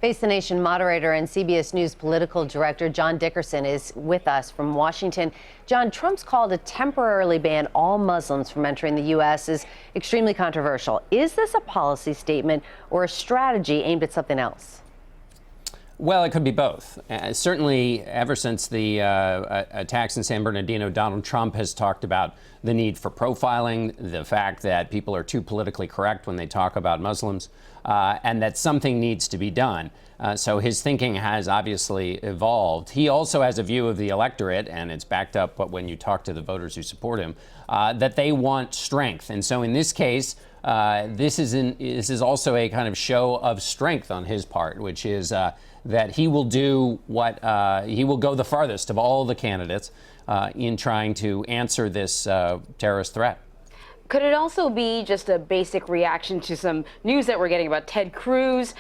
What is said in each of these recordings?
Face the Nation moderator and CBS News political director John Dickerson is with us from Washington. John, Trump's call to temporarily ban all Muslims from entering the U.S. is extremely controversial. Is this a policy statement or a strategy aimed at something else? Well, it could be both. Certainly, ever since the attacks in San Bernardino, Donald Trump has talked about the need for profiling, the fact that people are too politically correct when they talk about Muslims, and that something needs to be done. So his thinking has obviously evolved. He also has a view of the electorate, and it's backed up when you talk to the voters who support him, that they want strength. And so in this case, this is also a kind of show of strength on his part, which is that he will do what he will go the farthest of all the candidates in trying to answer this terrorist threat. Could it also be just a basic reaction to some news that we're getting about Ted Cruz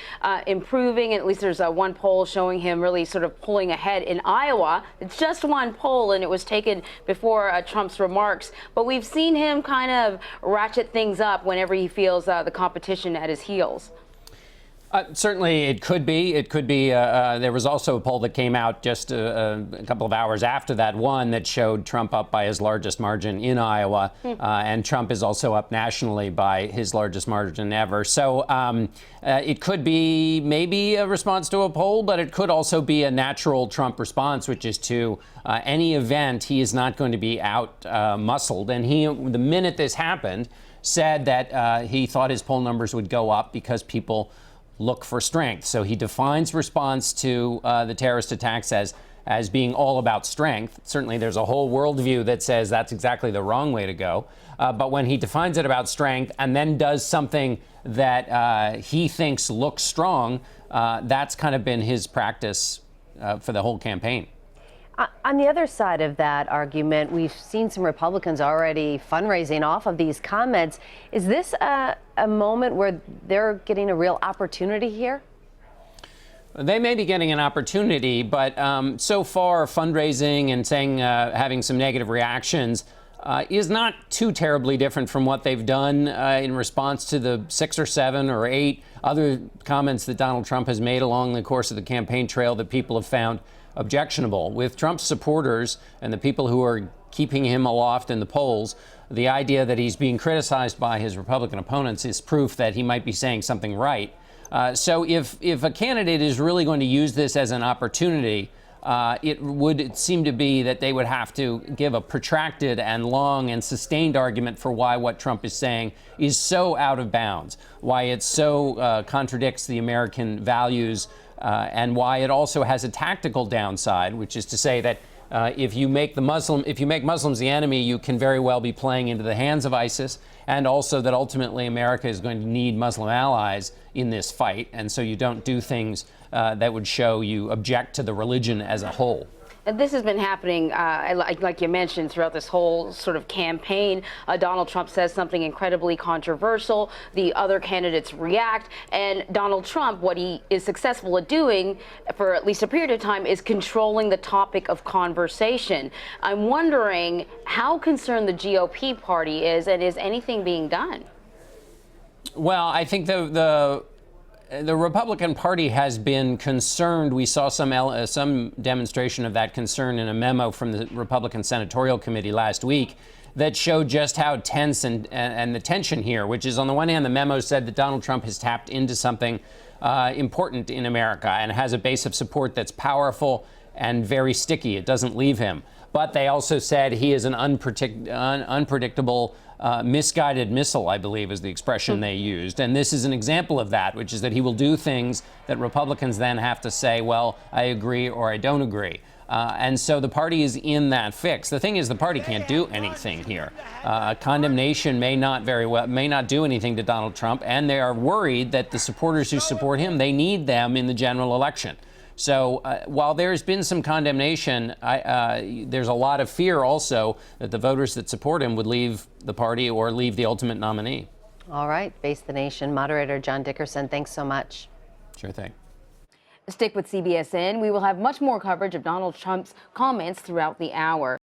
improving? At least there's one poll showing him really sort of pulling ahead in Iowa. It's just one poll, and it was taken before Trump's remarks. But we've seen him kind of ratchet things up whenever he feels the competition at his heels. Certainly, it could be. It could be. There was also a poll that came out just a couple of hours after that one that showed Trump up by his largest margin in Iowa. And Trump is also up nationally by his largest margin ever. So it could be maybe a response to a poll, but it could also be a natural Trump response, which is to any event, he is not going to be out muscled. And he, the minute this happened, said that he thought his poll numbers would go up because people look for strength. So he defines response to the terrorist attacks as being all about strength. Certainly there's a whole worldview that says that's exactly the wrong way to go. But when he defines it about strength and then does something that he thinks looks strong, that's kind of been his practice for the whole campaign. On the other side of that argument, we've seen some Republicans already fundraising off of these comments. Is this a moment where they're getting a real opportunity here? They may be getting an opportunity, but so far fundraising and saying having some negative reactions is not too terribly different from what they've done in response to the 6 or 7 or 8 other comments that Donald Trump has made along the course of the campaign trail that people have found objectionable. With Trump's supporters and the people who are keeping him aloft in the polls, the idea that he's being criticized by his Republican opponents is proof that he might be saying something right. So if a candidate is really going to use this as an opportunity, it would seem to be that they would have to give a protracted and long and sustained argument for why what Trump is saying is so out of bounds, why it so contradicts the American values, and why it also has a tactical downside, which is to say that if you make Muslims the enemy, you can very well be playing into the hands of ISIS, and also that ultimately America is going to need Muslim allies in this fight, and so you don't do things that would show you object to the religion as a whole. And this has been happening, like you mentioned, throughout this whole sort of campaign. Donald Trump says something incredibly controversial. The other candidates react. And Donald Trump, what he is successful at doing for at least a period of time, is controlling the topic of conversation. I'm wondering how concerned the GOP party is, and is anything being done? Well, I think the Republican Party has been concerned. We saw some demonstration of that concern in a memo from the Republican Senatorial Committee last week that showed just how tense and the tension here, which is on the one hand, the memo said that Donald Trump has tapped into something important in America and has a base of support that's powerful and very sticky. It doesn't leave him. But they also said he is an unpredictable, misguided missile, I believe is the expression they used. And this is an example of that, which is that he will do things that Republicans then have to say, well, I agree or I don't agree. And so the party is in that fix. The thing is, the party can't do anything here. Condemnation may not do anything to Donald Trump, and they are worried that the supporters who support him, they need them in the general election. So while there's been some condemnation, there's a lot of fear also that the voters that support him would leave the party or leave the ultimate nominee. All right. Face the Nation moderator John Dickerson, thanks so much. Sure thing. Stick with CBSN. We will have much more coverage of Donald Trump's comments throughout the hour.